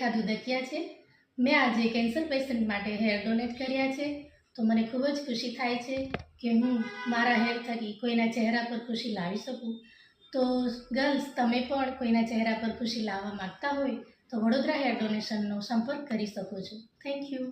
રેખા દુધકિયા છે। મેં આજે કેન્સર પેશન્ટ માટે હેર ડોનેટ કર્યા છે, તો મને ખૂબ જ ખુશી થાય છે કે હું મારા હેર થકી કોઈના ચહેરા પર ખુશી લાવી શકું। તો ગર્લ્સ, તમે પણ કોઈના ચહેરા પર ખુશી લાવવા માગતા હોય તો વડોદરા હેર ડોનેશનનો સંપર્ક કરી શકો છો। Thank you.